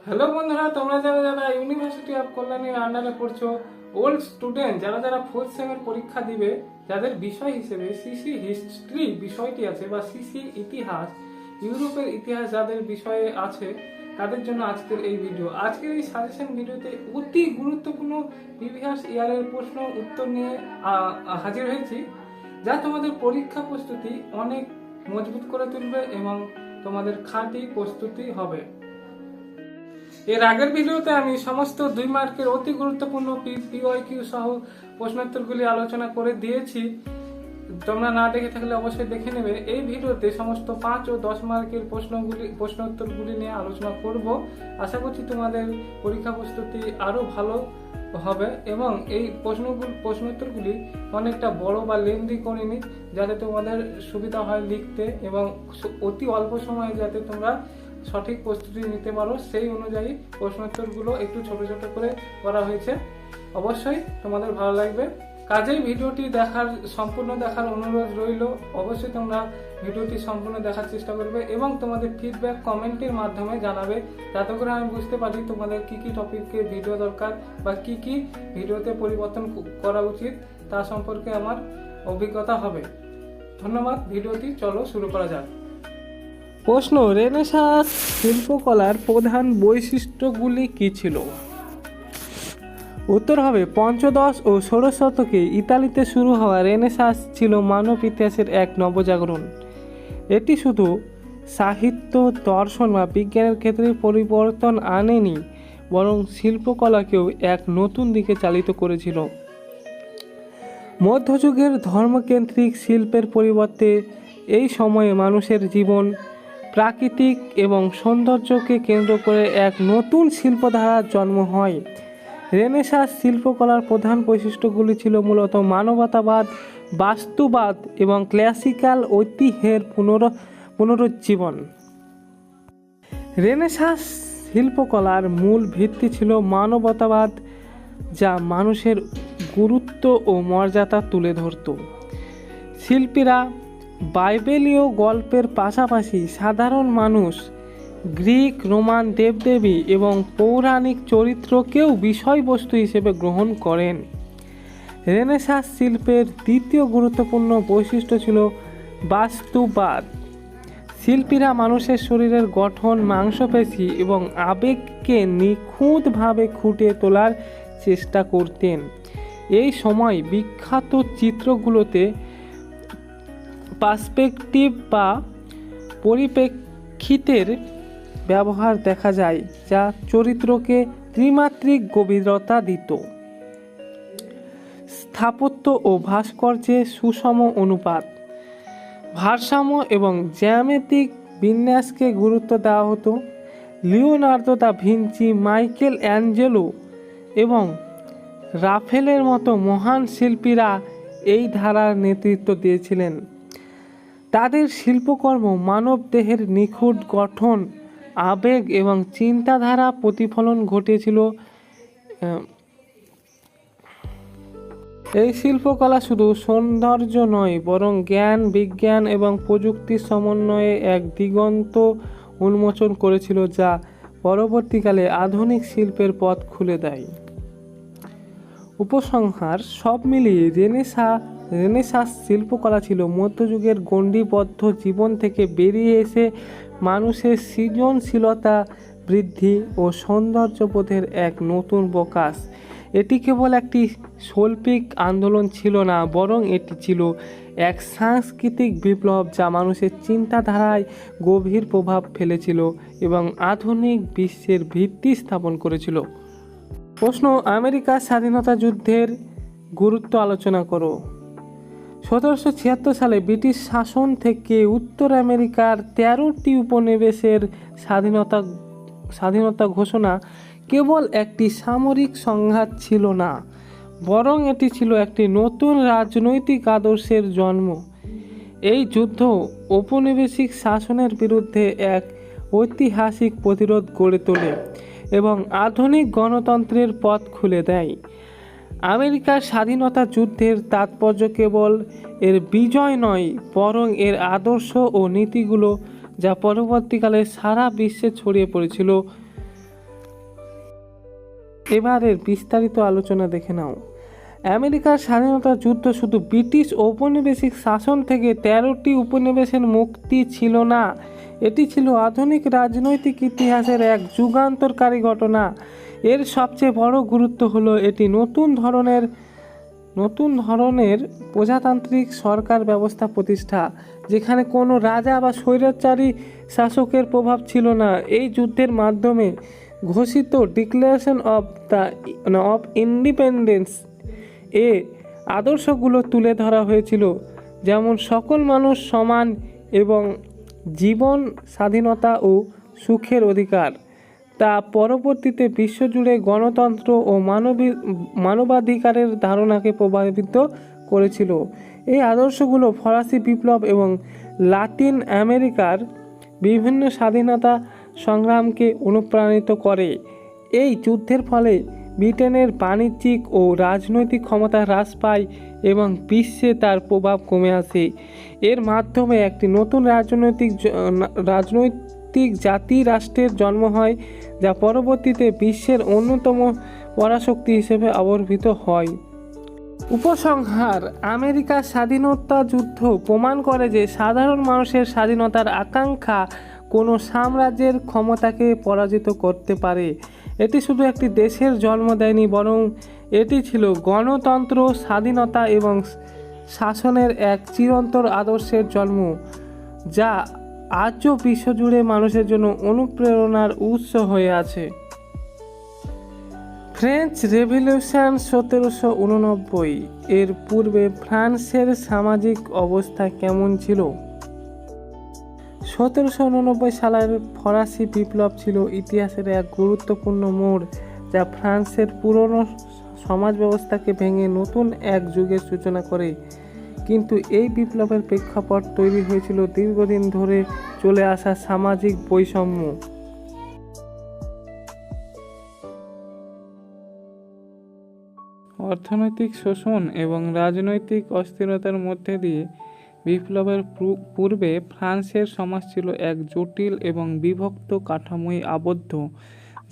Hello বন্ধুরা, তোমরা যারা যারা ইউনিভার্সিটি অফ কল্যাণীর আন্ডারে পড়ছো, ওল্ড স্টুডেন্ট যারা যারা ফোর্থ সেমের পরীক্ষা দিবে, যাদের বিষয় হিসেবে সিসি হিস্ট্রি বিষয়টি আছে বা সিসি ইতিহাস, ইউরোপের ইতিহাস যাদের বিষয়ে আছে, তাদের জন্য আজকের এই ভিডিও। আজকের এই সাজেশন ভিডিওতে অতি গুরুত্বপূর্ণ প্রিভিয়াস ইয়ারের প্রশ্ন উত্তর নিয়ে হাজির হয়েছি, যা তোমাদের পরীক্ষা প্রস্তুতি অনেক মজবুত করে তুলবে এবং তোমাদের খাঁটি প্রস্তুতি হবে। এর আগের ভিডিওতে আমি সমস্ত 2 মার্কের অতি গুরুত্বপূর্ণ পিওয়াইকিউ সহ প্রশ্নোত্তরগুলি আলোচনা করে দিয়েছি। তোমরা না দেখে থাকলে অবশ্যই দেখে নেবে। এই ভিডিওতে সমস্ত 5 ও 10 মার্কের প্রশ্নোত্তরগুলি নিয়ে আলোচনা করব। আশা করছি তোমাদের পরীক্ষা প্রস্তুতি আরো ভালো হবে এবং এই প্রশ্নোত্তরগুলি অনেকটা বড় বা লেন্দি করিনি, যাতে তোমাদের সুবিধা হয় লিখতে এবং অতি অল্প সময়ে যাতে তোমরা সঠিক প্রস্তুতি নিতে পারো, সেই অনুযায়ী প্রশ্নোত্তরগুলো একটু ছোট ছোট করে করা হয়েছে। অবশ্যই তোমাদের ভালো লাগবে। কাজেই ভিডিওটি সম্পূর্ণ দেখার অনুরোধ রইল। অবশ্যই তোমরা ভিডিওটি সম্পূর্ণ দেখার চেষ্টা করবে এবং তোমাদের ফিডব্যাক কমেন্টের মাধ্যমে জানাবে, যাতে করে আমি বুঝতে পারি তোমাদের কি কি টপিকে ভিডিও দরকার বা কি কি ভিডিওতে পরিবর্তন করা উচিত, তা সম্পর্কে আমার অভিজ্ঞতা হবে। ধন্যবাদ। ভিডিওটি চলো শুরু করা যাক। প্রশ্ন: রেনেসাঁস শিল্পকলার প্রধান বৈশিষ্ট্যগুলি কী ছিল? উত্তর হবে পঞ্চদশ ও ষোড়শ শতকে ইতালিতে শুরু হওয়া রেনেসাঁস ছিল মানব ইতিহাসের এক নবজাগরণ। এটি শুধু সাহিত্য, দর্শন বা বিজ্ঞানের ক্ষেত্রে পরিবর্তন আনেনি, বরং শিল্পকলাকেও এক নতুন দিকে চালিত করেছিল। মধ্যযুগের ধর্মকেন্দ্রিক শিল্পের পরিবর্তে এই সময়ে মানুষের জীবন, প্রাকৃতিক এবং সৌন্দর্যকে কেন্দ্র করে এক নতুন শিল্পধারার জন্ম হয়। রেনেসাঁস শিল্পকলার প্রধান বৈশিষ্ট্যগুলি ছিল মূলত মানবতাবাদ, বাস্তুবাদ এবং ক্লাসিক্যাল ঐতিহ্যের পুনরুজ্জীবন। রেনেসাঁস শিল্পকলার মূল ভিত্তি ছিল মানবতাবাদ, যা মানুষের গুরুত্ব ও মর্যাদা তুলে ধরত। শিল্পীরা বাইবেলীয় গল্পের পাশাপাশি সাধারণ মানুষ, গ্রিক, রোমান দেবদেবী এবং পৌরাণিক চরিত্রকেও বিষয়বস্তু হিসেবে গ্রহণ করেন। রেনেসাঁস শিল্পের দ্বিতীয় গুরুত্বপূর্ণ বৈশিষ্ট্য ছিল বাস্তুবাদ। শিল্পীরা মানুষের শরীরের গঠন, মাংসপেশি এবং আবেগকে নিখুঁতভাবে ফুটিয়ে তোলার চেষ্টা করতেন। এই সময় বিখ্যাত চিত্রগুলোতে পার্সপেক্টিভ বা পরিপ্রেক্ষিতের ব্যবহার দেখা যায়, যা চরিত্রকে ত্রিমাত্রিক গভীরতা দিত। স্থাপত্য ও ভাস্কর্যে সুষম অনুপাত, ভারসাম্য এবং জ্যামিতিক বিন্যাসকে গুরুত্ব দেওয়া হতো। Leonardo da Vinci, Michael Angelo এবং রাফেলের মতো মহান শিল্পীরা এই ধারার নেতৃত্ব দিয়েছিলেন। তাদের শিল্পকর্ম মানব দেহের নিখুঁত গঠন, আবেগ এবং চিন্তাধারা প্রতিফলন ঘটিয়েছিল। এই শিল্পকলা শুধু সৌন্দর্য নয়, বরং জ্ঞান, বিজ্ঞান এবং প্রযুক্তির সমন্বয়ে এক দিগন্ত উন্মোচন করেছিল, যা পরবর্তীকালে আধুনিক শিল্পের পথ খুলে দেয়। উপসংহার: সব মিলিয়ে রেনেসাঁস শিল্পকলা ছিল মধ্যযুগের গণ্ডিবদ্ধ জীবন থেকে বেরিয়ে এসে মানুষের সৃজনশীলতা বৃদ্ধি ও সৌন্দর্যবোধের এক নতুন প্রকাশ। এটি কেবল একটি শৈল্পিক আন্দোলন ছিল না, বরং এটি ছিল এক সাংস্কৃতিক বিপ্লব, যা মানুষের চিন্তাধারায় গভীর প্রভাব ফেলেছিল এবং আধুনিক বিশ্বের ভিত্তি স্থাপন করেছিল। প্রশ্ন: আমেরিকার স্বাধীনতা যুদ্ধের গুরুত্ব আলোচনা করো। 1776 সালে ব্রিটিশ শাসন থেকে উত্তর আমেরিকার 13টি উপনিবেশের স্বাধীনতা ঘোষণা কেবল একটি সামরিক সংঘাত ছিল না, বরং এটি ছিল একটি নতুন রাজনৈতিক আদর্শের জন্ম। এই যুদ্ধ ঔপনিবেশিক শাসনের বিরুদ্ধে এক ঐতিহাসিক প্রতিরোধ গড়ে তোলে এবং আধুনিক গণতন্ত্রের পথ খুলে দেয়। আমেরিকার স্বাধীনতা যুদ্ধের তাৎপর্য কেবল এর বিজয় নয়, বরং এর আদর্শ ও নীতিগুলো, যা পরবর্তীকালে সারা বিশ্বে ছড়িয়ে পড়েছিল। এবারের বিস্তারিত আলোচনা দেখে নাও। আমেরিকার স্বাধীনতা যুদ্ধ শুধু ব্রিটিশ ঔপনিবেশিক শাসন থেকে 13টি উপনিবেশের মুক্তি ছিল না, এটি ছিল আধুনিক রাজনৈতিক ইতিহাসের এক যুগান্তরকারী ঘটনা। এর সবচেয়ে বড় গুরুত্ব হলো এটি নতুন ধরনের প্রজাতান্ত্রিক সরকার ব্যবস্থা প্রতিষ্ঠা, যেখানে কোনো রাজা বা স্বৈরাচারী শাসকের প্রভাব ছিল না। এই যুদ্ধের মাধ্যমে ঘোষিত ডিক্লারেশন অফ ইন্ডিপেন্ডেন্স এ আদর্শগুলো তুলে ধরা হয়েছিল, যেমন সকল মানুষ সমান এবং জীবন, স্বাধীনতা ও সুখের অধিকার। তা পরবর্তীতে বিশ্বজুড়ে গণতন্ত্র ও মানবাধিকারের ধারণাকে প্রভাবিত করেছিল। এই আদর্শগুলো ফরাসি বিপ্লব এবং লাতিন আমেরিকার বিভিন্ন স্বাধীনতা সংগ্রামকে অনুপ্রাণিত করে। এই যুদ্ধের ফলে ব্রিটেনের বাণিজ্যিক ও রাজনৈতিক ক্ষমতা হ্রাস পায় এবং বিশ্বে তার প্রভাব কমে আসে। এর মাধ্যমে একটি নতুন রাজনৈতিক জাতি রাষ্ট্রের জন্ম হয়, যা পরবর্তীতে বিশ্বের অন্যতম পরাশক্তি হিসেবে আবির্ভূত হয়। উপসংহার: আমেরিকার স্বাধীনতা যুদ্ধ প্রমাণ করে যে সাধারণ মানুষের স্বাধীনতার আকাঙ্ক্ষা কোনো সাম্রাজ্যের ক্ষমতাকে পরাজিত করতে পারে। এটি শুধু একটি দেশের জন্ম দেয়নি, বরং এটি ছিল গণতন্ত্র, স্বাধীনতা এবং শাসনের এক চিরন্তর আদর্শের জন্ম, যা আজও বিশ্বজুড়ে মানুষের জন্য অনুপ্রেরণার উৎস হয়ে আছে। French revolution 1789। এর পূর্বে ফ্রান্সের সামাজিক অবস্থা কেমন ছিল? 1789 সালের ফরাসি বিপ্লব ছিল ইতিহাসের এক গুরুত্বপূর্ণ মোড়, যা ফ্রান্সের পুরনো সমাজ ব্যবস্থাকে ভেঙে নতুন এক যুগের সূচনা করে। কিন্তু এই বিপ্লবের প্রেক্ষাপট তৈরি হয়েছিল দীর্ঘদিন ধরে চলে আসা সামাজিক বৈষম্য, অর্থনৈতিক শোষণ এবং রাজনৈতিক অস্থিরতার মধ্যে দিয়ে। বিপ্লবের পূর্বে ফ্রান্সের সমাজ ছিল এক জটিল এবং বিভক্ত কাঠামোয় আবদ্ধ,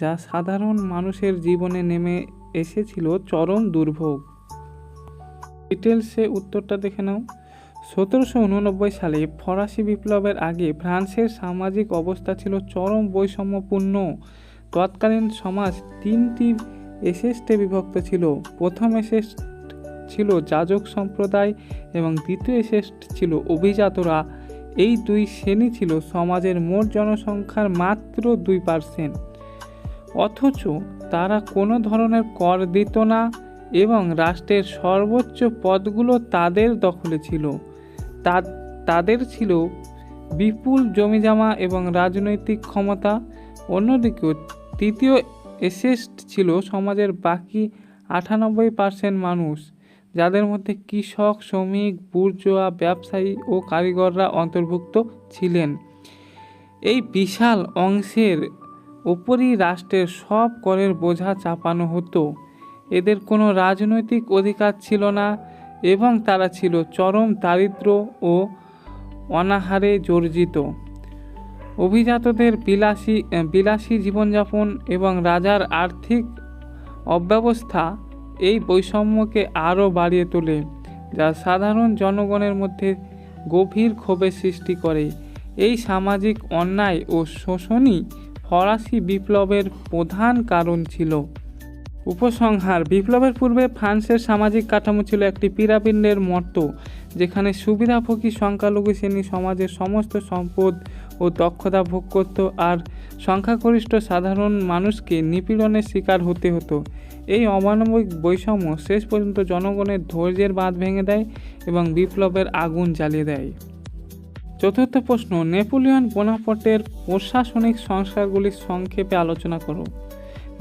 যা সাধারণ মানুষের জীবনে নেমে এসেছিল চরম দুর্ভোগ। ডিটেলসে উত্তরটা দেখে নাও। 1789 সালে ফরাসি বিপ্লবের আগে ফ্রান্সের সামাজিক অবস্থা ছিল চরম বৈষম্যপূর্ণ। তৎকালীন সমাজ তিনটি এসেস্টে বিভক্ত ছিল। প্রথম এসেস্ট ছিল যাজক সম্প্রদায় এবং দ্বিতীয় এসেস্ট ছিল অভিজাতরা। এই দুই শ্রেণী ছিল সমাজের মোট জনসংখ্যার মাত্র 2%, অথচ তারা কোনো ধরনের কর দিত না এবং রাষ্ট্রের সর্বোচ্চ পদগুলো তাদের দখলে ছিল। তাদের ছিল বিপুল জমিজমা এবং রাজনৈতিক ক্ষমতা। অন্যদিকে তৃতীয় এসেস্ট ছিল সমাজের বাকি 98% মানুষ, যাদের মধ্যে কৃষক, শ্রমিক, বুর্জোয়া, ব্যবসায়ী ও কারিগররা অন্তর্ভুক্ত ছিলেন। এই বিশাল অংশের ওপরই রাষ্ট্রের সব করের বোঝা চাপানো হতো। এদের কোনো রাজনৈতিক অধিকার ছিল না এবং তারা ছিল চরম দারিদ্র ও অনাহারে জর্জিত। অভিজাতদের বিলাসী জীবনযাপন এবং রাজার আর্থিক অব্যবস্থা এই বৈষম্যকে আরও বাড়িয়ে তোলে, যা সাধারণ জনগণের মধ্যে গভীর ক্ষোভের সৃষ্টি করে। এই সামাজিক অন্যায় ও শোষণই ফরাসি বিপ্লবের প্রধান কারণ ছিল। উপসংহার: বিপ্লবের পূর্বে ফ্রান্সের সামাজিক কাঠামো ছিল একটি পিরামিডের মতো, যেখানে সুবিধাভোগী সংখ্যালঘু শ্রেণী সমাজের সমস্ত সম্পদ ও দক্ষতা ভোগ করত, আর সংখ্যাগরিষ্ঠ সাধারণ মানুষকে নিপীড়নের শিকার হতে হতো। এই অমানবিক বৈষম্য শেষ পর্যন্ত জনগণের ধৈর্যের বাঁধ ভেঙে দেয় এবং বিপ্লবের আগুন জ্বালিয়ে দেয়। চতুর্থ প্রশ্ন: নেপোলিয়ন বোনাপার্টের প্রশাসনিক সংস্কারগুলি সংক্ষেপে আলোচনা করো।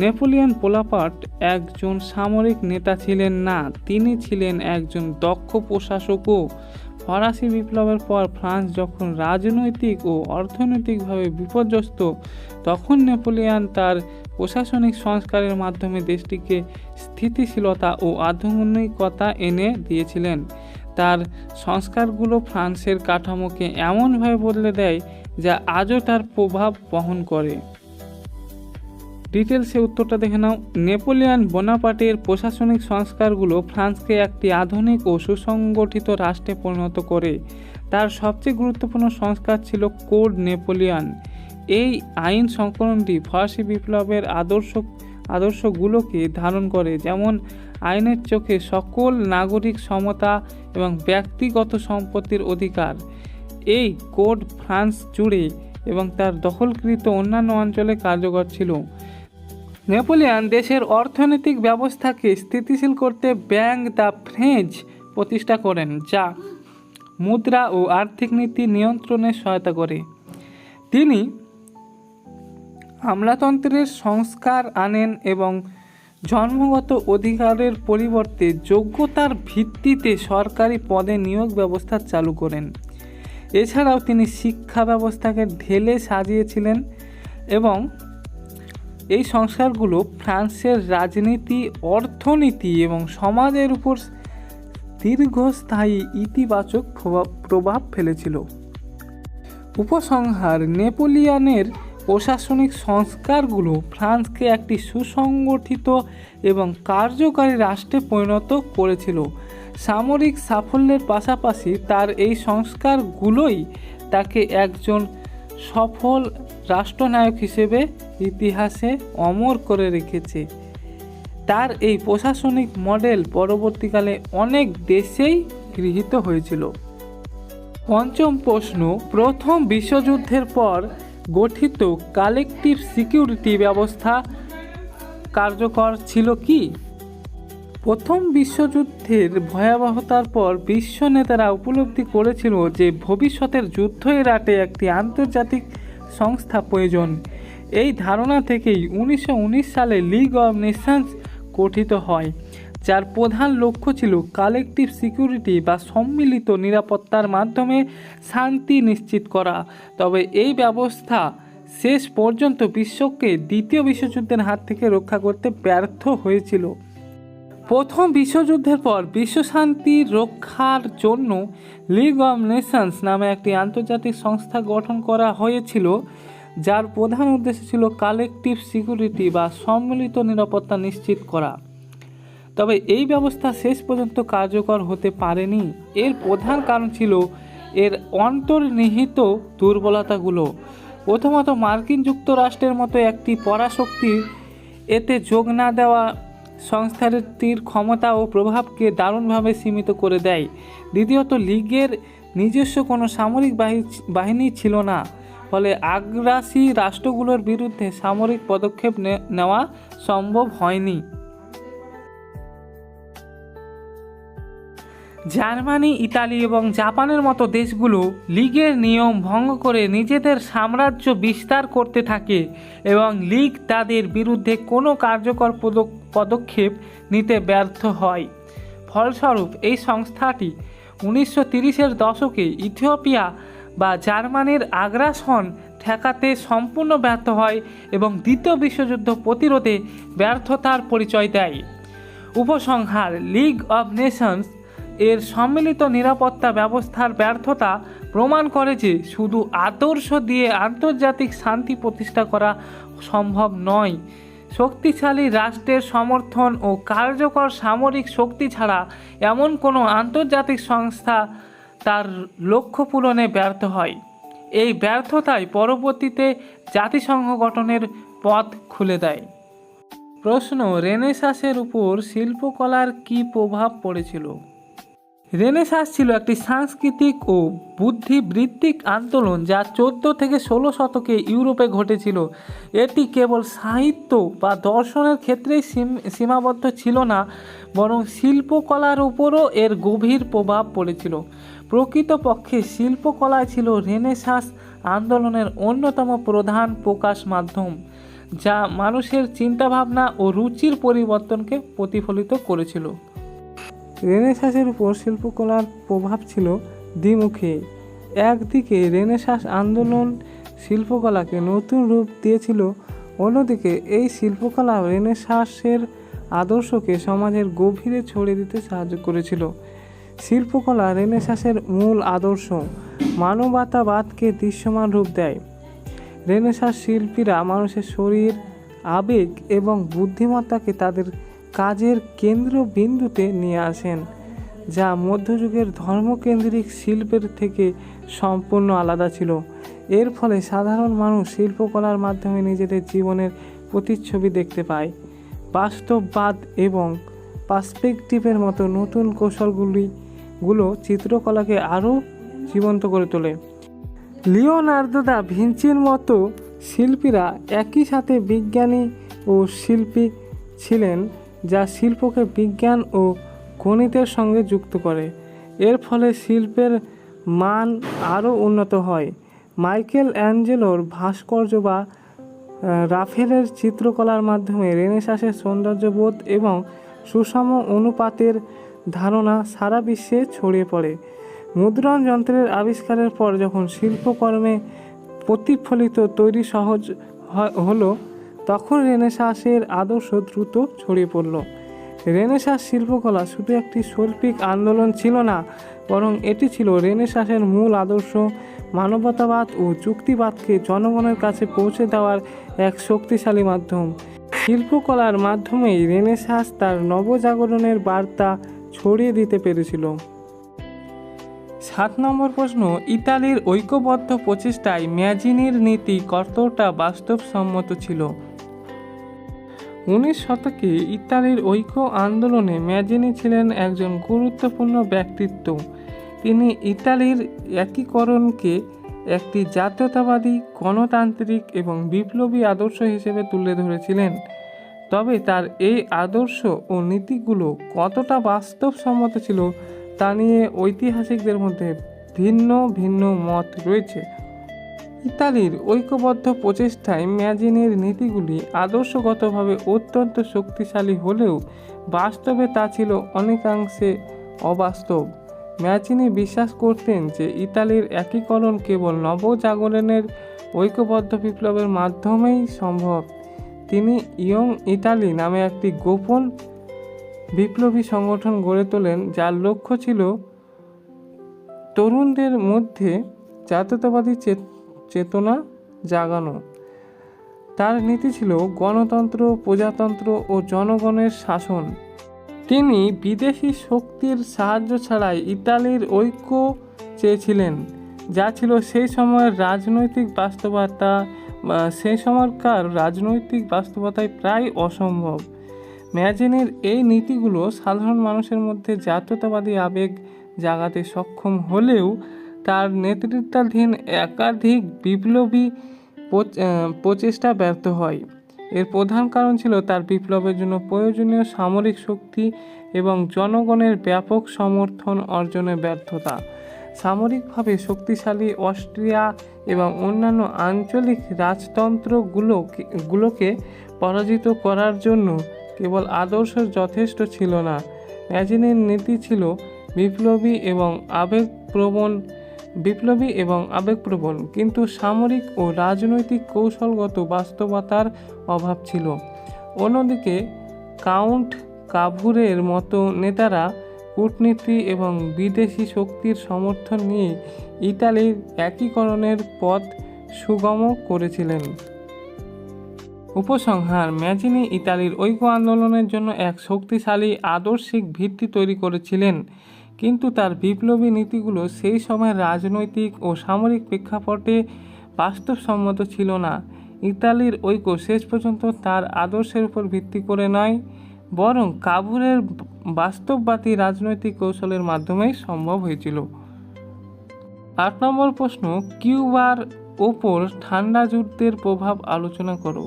নেপোলিয়ন বোনাপার্ট একজন সামরিক নেতা ছিলেন না, তিনি ছিলেন একজন দক্ষ প্রশাসকও। ফরাসি বিপ্লবের পর ফ্রান্স যখন রাজনৈতিক ও অর্থনৈতিকভাবে বিপর্যস্ত, তখন নেপোলিয়ন তার প্রশাসনিক সংস্কারের মাধ্যমে দেশটিকে স্থিতিশীলতা ও আধুনিকতা এনে দিয়েছিলেন। তার সংস্কারগুলো ফ্রান্সের কাঠামোকে এমনভাবে বদলে দেয় যা আজও তার প্রভাব বহন করে। ডিটেলসে উত্তরটা দেখে নাও। নেপোলিয়ন বোনাপার্টের প্রশাসনিক সংস্কারগুলো ফ্রান্সকে একটি আধুনিক ও সুসংগঠিত রাষ্ট্রে পরিণত করে। তার সবচেয়ে গুরুত্বপূর্ণ সংস্কার ছিল কোড নেপোলিয়ন। এই আইন সংকলনটি ফরাসি বিপ্লবের আদর্শগুলোকে ধারণ করে, যেমন আইনের চোখে সকল নাগরিক সমতা এবং ব্যক্তিগত সম্পত্তির অধিকার। এই কোড ফ্রান্স জুড়ে এবং তার দখলকৃত অন্যান্য অঞ্চলে কার্যকর ছিল। নেপোলিয়ন দেশের অর্থনৈতিক ব্যবস্থাকে স্থিতিশীল করতে ব্যাংক দ্য ফ্রেঞ্চ প্রতিষ্ঠা করেন, যা মুদ্রা ও আর্থিক নীতি নিয়ন্ত্রণে সহায়তা করে। তিনি আমলাতন্ত্রের সংস্কার আনেন এবং জন্মগত অধিকারের পরিবর্তে যোগ্যতার ভিত্তিতে সরকারি পদে নিয়োগ ব্যবস্থা চালু করেন। এছাড়াও তিনি শিক্ষা ব্যবস্থাকে ঢেলে সাজিয়েছিলেন এবং এই সংস্কারগুলো ফ্রান্সের রাজনীতি, অর্থনীতি এবং সমাজের উপর দীর্ঘস্থায়ী ইতিবাচক প্রভাব ফেলেছিল। উপসংহার: নেপোলিয়নের প্রশাসনিক সংস্কারগুলো ফ্রান্সকে একটি সুসংগঠিত এবং কার্যকারী রাষ্ট্রে পরিণত করেছিল। সামরিক সাফল্যের পাশাপাশি তার এই সংস্কারগুলোই তাকে একজন সফল রাষ্ট্রনায়ক হিসেবে ইতিহাসে অমর করে রেখেছে। তার এই প্রশাসনিক মডেল পরবর্তীকালে অনেক দেশেই গৃহীত হয়েছিল। পঞ্চম প্রশ্ন: প্রথম বিশ্বযুদ্ধের পর গঠিত কালেকটিভ সিকিউরিটি ব্যবস্থা কার্যকর ছিল কি? প্রথম বিশ্বযুদ্ধের ভয়াবহতার পর বিশ্ব নেতারা উপলব্ধি করেছিল যে ভবিষ্যতের যুদ্ধ এড়াতে একটি আন্তর্জাতিক সংস্থা প্রয়োজন। এই ধারণা থেকেই 1919 সালে লিগ অব নেশনস গঠিত হয়, যার প্রধান লক্ষ্য ছিল কালেকটিভ সিকিউরিটি বা সম্মিলিত নিরাপত্তার মাধ্যমে শান্তি নিশ্চিত করা। তবে এই ব্যবস্থা শেষ পর্যন্ত বিশ্বকে দ্বিতীয় বিশ্বযুদ্ধের হাত থেকে রক্ষা করতে ব্যর্থ হয়েছিল। প্রথম বিশ্বযুদ্ধের পর বিশ্ব শান্তি রক্ষার জন্য লিগ অব নেশনস নামে একটি আন্তর্জাতিক সংস্থা গঠন করা হয়েছিল, যার প্রধান উদ্দেশ্য ছিল কালেকটিভ সিকিউরিটি বা সম্মিলিত নিরাপত্তা নিশ্চিত করা। তবে এই ব্যবস্থা শেষ পর্যন্ত কার্যকর হতে পারেনি। এর প্রধান কারণ ছিল এর অন্তর্নিহিত দুর্বলতাগুলো। প্রথমত, মার্কিন যুক্তরাষ্ট্রের মতো একটি পরাশক্তি এতে যোগ না দেওয়া সংস্থাটির ক্ষমতা ও প্রভাবকে দারুণভাবে সীমিত করে দেয়। দ্বিতীয়ত, লীগের নিজস্ব কোনো সামরিক বাহিনী ছিল না, ফলে আগ্রাসী রাষ্ট্রগুলোর বিরুদ্ধে সামরিক পদক্ষেপ নেওয়া সম্ভব হয়নি। জার্মানি, ইতালি এবং জাপানের মতো দেশগুলো লীগের নিয়ম ভঙ্গ করে নিজেদের সাম্রাজ্য বিস্তার করতে থাকে এবং লীগ তাদের বিরুদ্ধে কোনো কার্যকর পদক্ষেপ নিতে ব্যর্থ হয়। ফলস্বরূপ এই সংস্থাটি 1930-এর দশকে ইথিওপিয়া বা জার্মানির আগ্রাসন ঠেকাতে সম্পূর্ণ ব্যর্থ হয় এবং দ্বিতীয় বিশ্বযুদ্ধ প্রতিরোধে ব্যর্থতার পরিচয় দেয়। উপসংহার: লিগ অব নেশনস এর সম্মিলিত নিরাপত্তা ব্যবস্থার ব্যর্থতা প্রমাণ করে যে শুধু আদর্শ দিয়ে আন্তর্জাতিক শান্তি প্রতিষ্ঠা করা সম্ভব নয়। শক্তিশালী রাষ্ট্রের সমর্থন ও কার্যকর সামরিক শক্তি ছাড়া এমন কোনো আন্তর্জাতিক সংস্থা তার লক্ষ্য পূরণে ব্যর্থ হয়। এই ব্যর্থতাই পরবর্তীতে জাতিসংঘ গঠনের পথ খুলে দেয়। প্রশ্ন: রেনেসাঁসের উপর শিল্পকলার কী প্রভাব পড়েছিল? রেনেসাঁস ছিল একটি সাংস্কৃতিক ও বুদ্ধিবৃত্তিক আন্দোলন যা 14 থেকে 16 শতকে ইউরোপে ঘটেছিল। এটি কেবল সাহিত্য বা দর্শনের ক্ষেত্রেই সীমাবদ্ধ ছিল না, বরং শিল্পকলার উপরও এর গভীর প্রভাব পড়েছিল। প্রকৃতপক্ষে শিল্পকলা ছিল রেনেসাঁস আন্দোলনের অন্যতম প্রধান প্রকাশ মাধ্যম, যা মানুষের চিন্তাভাবনা ও রুচির পরিবর্তনকে প্রতিফলিত করেছিল। রেনেসাঁসের উপর শিল্পকলার প্রভাব ছিল দ্বিমুখী। একদিকে রেনেসাঁস আন্দোলন শিল্পকলাকে নতুন রূপ দিয়েছিল, অন্যদিকে এই শিল্পকলা রেনেসাঁসের আদর্শকে সমাজের গভীরে ছড়িয়ে দিতে সাহায্য করেছিল। শিল্পকলা রেনেসাঁসের মূল আদর্শ মানবতাবাদকে দৃশ্যমান রূপ দেয়। রেনেসাঁস শিল্পীরা মানুষের শরীর, আবেগ এবং বুদ্ধিমত্তাকে তাদের কাজের কেন্দ্রবিন্দুতে নিয়ে আসেন, যা মধ্যযুগের ধর্মকেন্দ্রিক শিল্পের থেকে সম্পূর্ণ আলাদা ছিল। এর ফলে সাধারণ মানুষ শিল্পকলার মাধ্যমে নিজেদের জীবনের প্রতিচ্ছবি দেখতে পায়। বাস্তববাদ এবং পার্সপেক্টিভের মতো নতুন কৌশলগুলো চিত্রকলাকে আরও জীবন্ত করে তোলে। লিওনার্দো দা ভিঞ্চির মতো শিল্পীরা একই সাথে বিজ্ঞানী ও শিল্পী ছিলেন, যা শিল্পকে বিজ্ঞান ও গণিতের সঙ্গে যুক্ত করে। এর ফলে শিল্পের মান আরও উন্নত হয়। মাইকেল অ্যাঞ্জেলোর ভাস্কর্য বা রাফেলের চিত্রকলার মাধ্যমে রেনেসাঁসের সৌন্দর্যবোধ এবং সুষম অনুপাতের ধারণা সারা বিশ্বে ছড়িয়ে পড়ে। মুদ্রণ যন্ত্রের আবিষ্কারের পর যখন শিল্পকর্মে প্রতিফলিত তৈরি সহজ হলো, তখন রেনেসাঁসের আদর্শ দ্রুত ছড়িয়ে পড়ল। রেনেসাঁস শিল্পকলা শুধু একটি শৈল্পিক আন্দোলন ছিল না, বরং এটি ছিল রেনেসাঁসের মূল আদর্শ, মানবতাবাদ ও যুক্তিবাদকে জনগণের কাছে পৌঁছে দেওয়ার এক শক্তিশালী মাধ্যম। শিল্পকলার মাধ্যমেই রেনেসাঁস তার নবজাগরণের বার্তা ছড়িয়ে দিতে পেরেছিল। 7 নম্বর প্রশ্ন, ইতালির ঐক্যবদ্ধ প্রচেষ্টায় ম্যাজিনির নীতি কতটা বাস্তবসম্মত ছিল? 19 শতকে ইতালির ঐক্য আন্দোলনে ম্যাজিনি ছিলেন একজন গুরুত্বপূর্ণ ব্যক্তিত্ব। তিনি ইতালির একীকরণকে একটি জাতীয়তাবাদী, গণতান্ত্রিক এবং বিপ্লবী আদর্শ হিসেবে তুলে ধরেছিলেন। তবে তার এই আদর্শ ও নীতিগুলো কতটা বাস্তবসম্মত ছিল তা নিয়ে ঐতিহাসিকদের মধ্যে ভিন্ন ভিন্ন মত রয়েছে। ইতালির ঐক্যবদ্ধ প্রচেষ্টায় ম্যাজিনির নীতিগুলি আদর্শগতভাবে অত্যন্ত শক্তিশালী হলেও বাস্তবে তা ছিল অনেকাংশে অবাস্তব। ম্যাজিনি বিশ্বাস করতেন যে ইতালির একীকরণ কেবল নবজাগরণের ঐক্যবদ্ধ বিপ্লবের মাধ্যমেই সম্ভব। তিনি ইয়ং ইতালি নামে একটি গোপন বিপ্লবী সংগঠন গড়ে তোলেন, যার লক্ষ্য ছিল তরুণদের মধ্যে জাতীয়তাবাদী চেতনা জাগানো। তার নীতি ছিল গণতন্ত্র, প্রজাতন্ত্র ও জনগণের শাসন। তিনি বিদেশি শক্তির সাহায্য ছাড়াই ইতালির ঐক্য চেয়েছিলেন, যা ছিল সেই সময়কার রাজনৈতিক বাস্তবতায় প্রায় অসম্ভব। ম্যাজিনির এই নীতিগুলো সাধারণ মানুষের মধ্যে জাতীয়তাবাদী আবেগ জাগাতে সক্ষম হলেও তার নেতৃত্বাধীন একাধিক বিপ্লবী প্রচেষ্টা ব্যর্থ হয়। এর প্রধান কারণ ছিল তার বিপ্লবের জন্য প্রয়োজনীয় সামরিক শক্তি এবং জনগণের ব্যাপক সমর্থন অর্জনের ব্যর্থতা। সামরিকভাবে শক্তিশালী অস্ট্রিয়া এবং অন্যান্য আঞ্চলিক রাজতন্ত্রগুলোকে পরাজিত করার জন্য কেবল আদর্শ যথেষ্ট ছিল না। ম্যাজিনির নীতি ছিল বিপ্লবী এবং আবেগপ্রবণ, কিন্তু সামরিক ও রাজনৈতিক কৌশলগত বাস্তবতার অভাব ছিল। অন্যদিকে কাউন্ট কাভুরের মতো নেতারা কূটনীতি এবং বিদেশি শক্তির সমর্থন নিয়ে ইতালির একীকরণের পথ সুগম করেছিলেন। উপসংহার: ম্যাজিনি ইতালির ঐক্য আন্দোলনের জন্য এক শক্তিশালী আদর্শিক ভিত্তি তৈরি করেছিলেন, কিন্তু তার বিপ্লবী নীতিগুলো সেই সময়ের রাজনৈতিক ও সামরিক প্রেক্ষাপটে বাস্তবসম্মত ছিল না। ইতালির ঐক্য শেষ পর্যন্ত তার আদর্শের উপর ভিত্তি করে নয়, বরং কাভুরের বাস্তববাদী রাজনৈতিক কৌশলের মাধ্যমেই সম্ভব হয়েছিল। 8 নম্বর প্রশ্ন, কিউবার ওপর ঠান্ডা যুদ্ধের প্রভাব আলোচনা করো।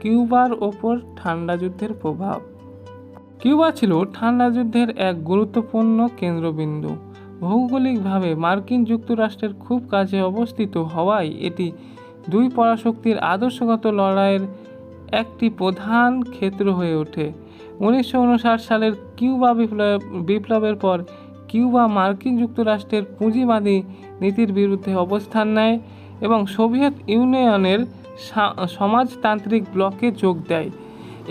কিউবার ওপর ঠান্ডা যুদ্ধের প্রভাব। কিউবা ছিল ঠান্ডা যুদ্ধের এক গুরুত্বপূর্ণ কেন্দ্রবিন্দু। ভৌগোলিকভাবে মার্কিন যুক্তরাষ্ট্রের খুব কাছে অবস্থিত হওয়ায় এটি দুই পরাশক্তির আদর্শগত লড়াইয়ের একটি প্রধান ক্ষেত্র হয়ে ওঠে। 1959 সালের কিউবা বিপ্লবের পর কিউবা মার্কিন যুক্তরাষ্ট্রের পুঁজিবাদী নীতির বিরুদ্ধে অবস্থান নেয় এবং সোভিয়েত ইউনিয়নের সমাজতান্ত্রিক ব্লকে যোগ দেয়।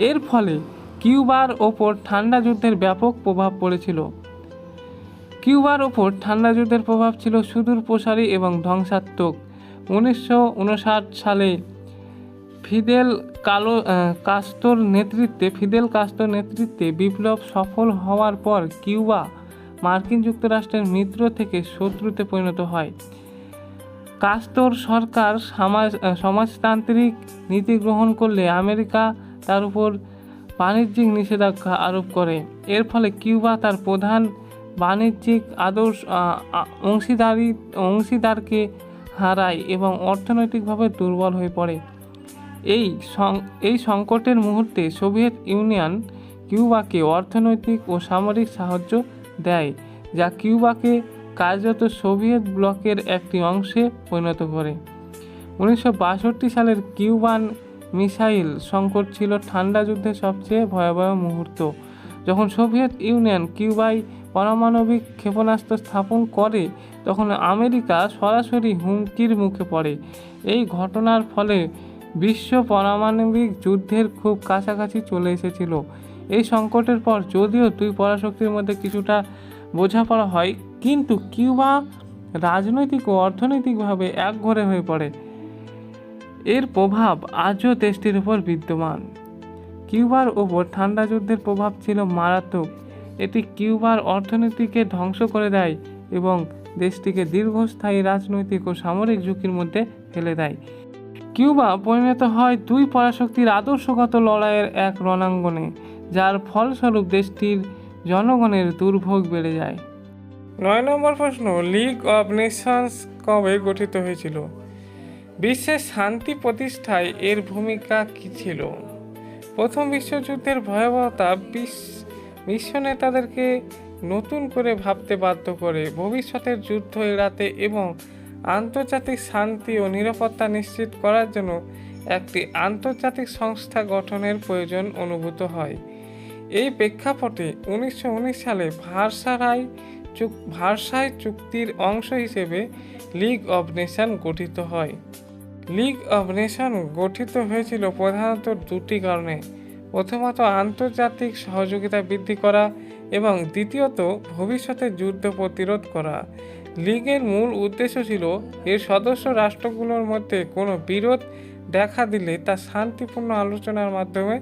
এর ফলে কিউবার ওপর ঠান্ডা যুদ্ধের ব্যাপক প্রভাব পড়েছিল। কিউবার ওপর ঠান্ডা যুদ্ধের প্রভাব ছিল সুদূর প্রসারী এবং ধ্বংসাত্মক। 1959 সালে ফিদেল ফিদেল কাস্ত্রোর নেতৃত্বে বিপ্লব সফল হওয়ার পর কিউবা মার্কিন যুক্তরাষ্ট্রের মিত্র থেকে শত্রুতে পরিণত হয়। কাস্ত্রোর সরকার সমাজতান্ত্রিক নীতি গ্রহণ করলে আমেরিকা তার উপর বাণিজ্যিক নিষেধাজ্ঞা আরোপ করে। এর ফলে কিউবা তার প্রধান বাণিজ্যিক অংশীদারকে হারায় এবং অর্থনৈতিকভাবে দুর্বল হয়ে পড়ে। এই সংকটের মুহূর্তে সোভিয়েত ইউনিয়ন কিউবাকে অর্থনৈতিক ও সামরিক সাহায্য দেয়, যা কিউবাকে কার্যত সোভিয়েত ব্লকের একটি অংশে পরিণত করে। 1962 সালের কিউবান মিসাইল সংকট ছিল ঠান্ডা যুদ্ধের সবচেয়ে ভয়াবহ মুহূর্ত। যখন সোভিয়েত ইউনিয়ন কিউবায় পারমাণবিক ক্ষেপণাস্ত্র স্থাপন করে, তখন আমেরিকা সরাসরি হুমকির মুখে পড়ে। এই ঘটনার ফলে বিশ্ব পারমাণবিক যুদ্ধের খুব কাছাকাছি চলে এসেছিল। এই সংকটের পর যদিও দুই পরাশক্তির মধ্যে কিছুটা বোঝাপড়া হয়, কিন্তু কিউবা রাজনৈতিক ও অর্থনৈতিকভাবে একঘরে হয়ে পড়ে। এর প্রভাব আজও দেশটির উপর বিদ্যমান। কিউবার ওপর ঠান্ডা যুদ্ধের প্রভাব ছিল মারাত্মক। এটি কিউবার অর্থনীতিকে ধ্বংস করে দেয় এবং দেশটিকে দীর্ঘস্থায়ী রাজনৈতিক ও সামরিক ঝুঁকির মধ্যে ফেলে দেয়। কিউবা পরিণত হয় দুই পরাশক্তির আদর্শগত লড়াইয়ের এক রণাঙ্গনে, যার ফলস্বরূপ দেশটির জনগণের দুর্ভোগ বেড়ে যায়। 9 নম্বর প্রশ্ন, লিগ অব নেশনস কবে গঠিত হয়েছিল? বিশ্বের শান্তি প্রতিষ্ঠায় এর ভূমিকা কী ছিল? প্রথম বিশ্বযুদ্ধের ভয়াবহতা বিশ্ব নেতাদেরকে নতুন করে ভাবতে বাধ্য করে। ভবিষ্যতের যুদ্ধ এড়াতে এবং আন্তর্জাতিক শান্তি ও নিরাপত্তা নিশ্চিত করার জন্য একটি আন্তর্জাতিক সংস্থা গঠনের প্রয়োজন অনুভূত হয়। এই প্রেক্ষাপটে 1919 সালে ভার্সাই চুক্তির অংশ হিসেবে লিগ অব নেশন গঠিত হয়। লিগ অব নেশন গঠিত হয়েছিল প্রধানত দুটি কারণে। প্রথমত, আন্তর্জাতিক সহযোগিতা বৃদ্ধি করা এবং দ্বিতীয়ত, ভবিষ্যতে যুদ্ধ প্রতিরোধ করা। লীগের মূল উদ্দেশ্য ছিল এর সদস্য রাষ্ট্রগুলোর মধ্যে কোনো বিরোধ দেখা দিলে তা শান্তিপূর্ণ আলোচনার মাধ্যমে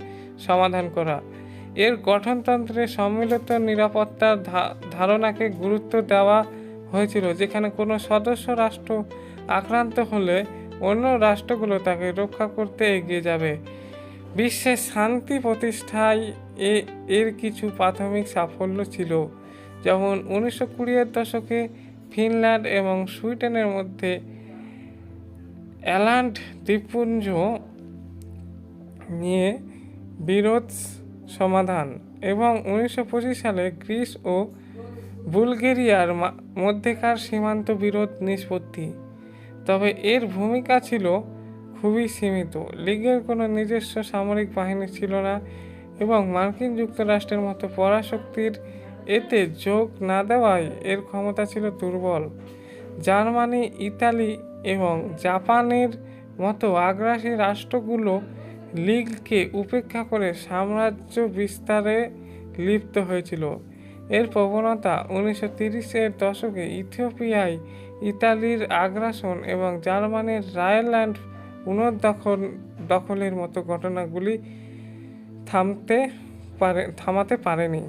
সমাধান করা। এর গঠনতন্ত্রে সম্মিলিত নিরাপত্তার ধারণাকে গুরুত্ব দেওয়া হয়েছিল, যেখানে কোনো সদস্য রাষ্ট্র আক্রান্ত হলে অন্য রাষ্ট্রগুলো তাকে রক্ষা করতে এগিয়ে যাবে। বিশ্বের শান্তি প্রতিষ্ঠায় এর কিছু প্রাথমিক সাফল্য ছিল, যেমন 1920-এর দশকে ফিনল্যান্ড এবং সুইডেনের মধ্যে অ্যালান্ড দ্বীপপুঞ্জ নিয়ে বিরোধ সমাধান এবং 1925 সালে গ্রিস ও বুলগেরিয়ার মধ্যেকার সীমান্ত বিরোধ নিষ্পত্তি। তবে এর ভূমিকা ছিল খুবই সীমিত। লীগের কোনো নিজস্ব সামরিক বাহিনী ছিল না এবং মার্কিন যুক্তরাষ্ট্রের মতো পরাশক্তির এতে যোগ না দেওয়ায় এর ক্ষমতা ছিল দুর্বল। জার্মানি, ইতালি এবং জাপানের মতো আগ্রাসী রাষ্ট্রগুলো লীগকে উপেক্ষা করে সাম্রাজ্য বিস্তারে লিপ্ত হয়েছিল। এর প্রবণতা 1930-এর দশকে ইথিওপিয়ায় ইতালির আগ্রাসন এবং জার্মানির রাইনল্যান্ড পুনর্দখলের মতো ঘটনাগুলি থামাতে পারেনি।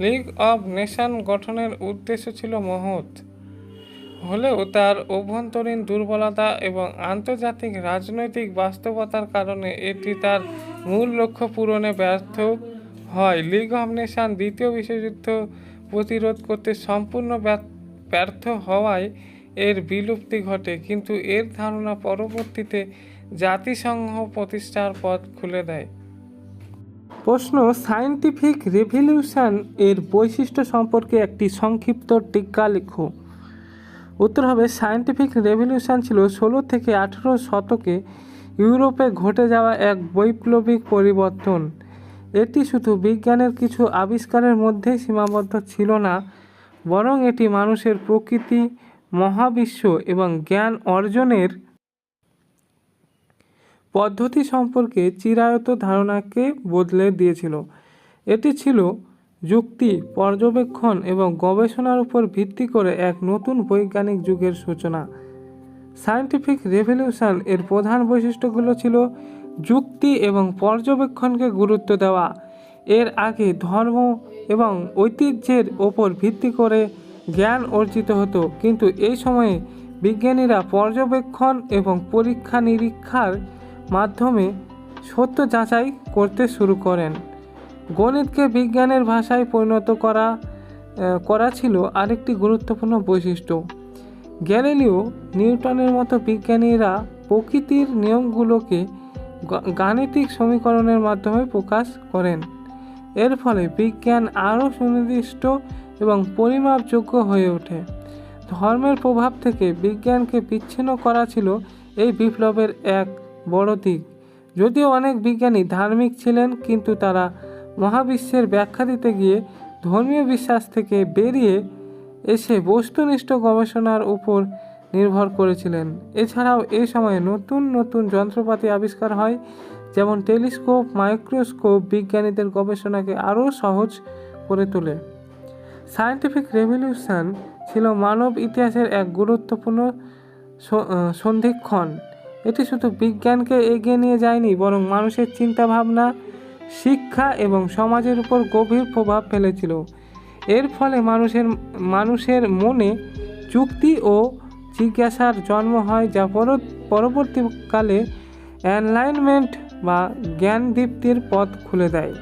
লিগ অব নেশন গঠনের উদ্দেশ্য ছিল মহৎ হলেও তার অভ্যন্তরীণ দুর্বলতা এবং আন্তর্জাতিক রাজনৈতিক বাস্তবতার কারণে এটি তার মূল লক্ষ্য পূরণে ব্যর্থ হয়। লিগ অব নেশন দ্বিতীয় বিশ্বযুদ্ধ প্রতিরোধ করতে সম্পূর্ণ ব্যর্থ হওয়ায় এর বিলুপ্তি ঘটে, কিন্তু এর ধারণা পরবর্তীতে জাতিসংঘ প্রতিষ্ঠার পথ খুলে দেয়। প্রশ্ন, সায়েন্টিফিক রেভলিউশন এর বৈশিষ্ট্য সম্পর্কে একটি সংক্ষিপ্ত টিকা লিখো। উত্তর হবে, সায়েন্টিফিক রেভলিউশন ছিল 16 থেকে 18 শতকে ইউরোপে ঘটে যাওয়া এক বৈপ্লবিক পরিবর্তন। এটি শুধু বিজ্ঞানের কিছু আবিষ্কারের মধ্যেই সীমাবদ্ধ ছিল না, বরং এটি মানুষের প্রকৃতি, মহাবিশ্ব এবং জ্ঞান অর্জনের পদ্ধতি সম্পর্কে চিরায়ত ধারণাকে বদলে দিয়েছিল। এটি ছিল যুক্তি, পর্যবেক্ষণ এবং গবেষণার উপর ভিত্তি করে এক নতুন বৈজ্ঞানিক যুগের সূচনা। সায়েন্টিফিক রেভলিউশন এর প্রধান বৈশিষ্ট্যগুলো ছিল যুক্তি এবং পর্যবেক্ষণকে গুরুত্ব দেওয়া। এর আগে ধর্ম এবং ঐতিহ্যের ওপর ভিত্তি করে জ্ঞান অর্জিত হতো, কিন্তু এই সময়ে বিজ্ঞানীরা পর্যবেক্ষণ এবং পরীক্ষা নিরীক্ষার মাধ্যমে সত্য যাচাই করতে শুরু করেন। গণিতকে বিজ্ঞানের ভাষায় পরিণত করা ছিল আরেকটি গুরুত্বপূর্ণ বৈশিষ্ট্য। গ্যালিলিও নিউটনের মতো বিজ্ঞানীরা প্রকৃতির নিয়মগুলোকে গাণিতিক সমীকরণের মাধ্যমে প্রকাশ করেন। এর ফলে বিজ্ঞান আরও সুনির্দিষ্ট এবং পরিমাপযোগ্য হয়ে ওঠে। ধর্মের প্রভাব থেকে বিজ্ঞানকে বিচ্ছিন্ন করা ছিল এই বিপ্লবের এক বড় দিক। যদিও অনেক বিজ্ঞানী ধার্মিক ছিলেন, কিন্তু তারা মহাবিশ্বের ব্যাখ্যা দিতে গিয়ে ধর্মীয় বিশ্বাস থেকে বেরিয়ে এসে বস্তুনিষ্ঠ গবেষণার উপর নির্ভর করেছিলেন। এছাড়াও এই সময়ে নতুন নতুন যন্ত্রপাতি আবিষ্কার হয়, যেমন টেলিস্কোপ, মাইক্রোস্কোপ বিজ্ঞানীদের গবেষণাকে আরও সহজ করে তোলে। সায়েন্টিফিক রেভলিউশন ছিল মানব ইতিহাসের এক গুরুত্বপূর্ণ সন্ধিক্ষণ। এটি শুধু বিজ্ঞানকে এগিয়ে নিয়ে যায়নি, বরং মানুষের চিন্তাভাবনা, শিক্ষা এবং সমাজের উপর গভীর প্রভাব ফেলেছিল। এর ফলে মানুষের মনে যুক্তি ও জিজ্ঞাসার জন্ম হয়, যা পরবর্তীকালে এনলাইটমেন্ট বা জ্ঞানদীপ্তির পথ খুলে দেয়।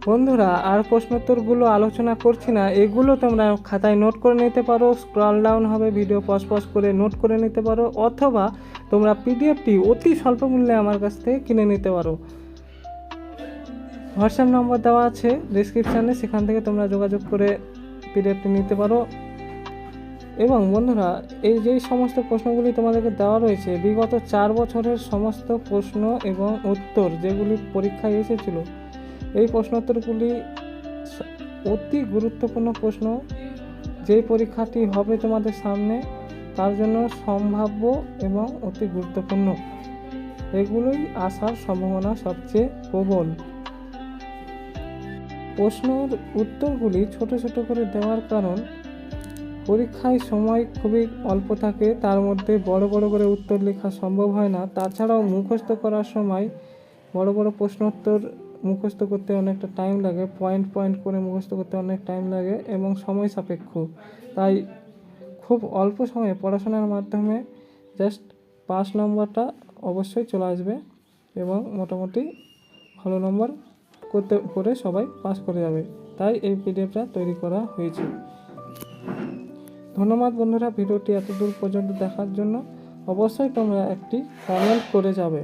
বন্ধুরা, আর প্রশ্নোত্তরগুলো আলোচনা করছি না, এগুলো তোমরা খাতায় নোট করে নিতে পারো। স্ক্রল ডাউন হবে, ভিডিও পজ করে নোট করে নিতে পারো, অথবা তোমরা পিডিএফটি অতি স্বল্প মূল্যে আমার কাছ থেকে কিনে নিতে পারো। হোয়াটসঅ্যাপ নম্বর দেওয়া আছে ডেসক্রিপশানে, সেখান থেকে তোমরা যোগাযোগ করে পিডিএফটি নিতে পারো। এবং বন্ধুরা, এই যেই সমস্ত প্রশ্নগুলি তোমাদেরকে দেওয়া রয়েছে, বিগত 4 বছরের সমস্ত প্রশ্ন এবং উত্তর যেগুলি পরীক্ষায় এসেছিল, এই প্রশ্নোত্তরগুলি অতি গুরুত্বপূর্ণ প্রশ্ন। যেই পরীক্ষাটি হবে তোমাদের সামনে, তার জন্য সম্ভাব্য এবং অতি গুরুত্বপূর্ণ, এগুলোই আসার সম্ভাবনা সবচেয়ে প্রবল। প্রশ্নের উত্তরগুলি ছোট ছোট করে দেওয়ার কারণ পরীক্ষায় সময় খুবই অল্প থাকে, তার মধ্যে বড় বড় করে উত্তর লেখা সম্ভব হয় না। তাছাড়াও মুখস্থ করার সময় বড় বড় প্রশ্নোত্তর মুখস্থ করতে অনেকটা টাইম লাগে, পয়েন্ট করে মুখস্থ করতে অনেক টাইম লাগে এবং সময় সাপেক্ষ। তাই খুব অল্প সময়ে পড়াশোনার মাধ্যমে জাস্ট 5 নম্বরটা অবশ্যই চলে আসবে এবং মোটামুটি ভালো নম্বর করে সবাই পাস করে যাবে। তাই এই পিডিএফটা তৈরি করা হয়েছে। ধন্যবাদ বন্ধুরা, ভিডিওটি এত দূর পর্যন্ত দেখার জন্য। অবশ্যই তোমরা একটি কমেন্ট করে যাবে।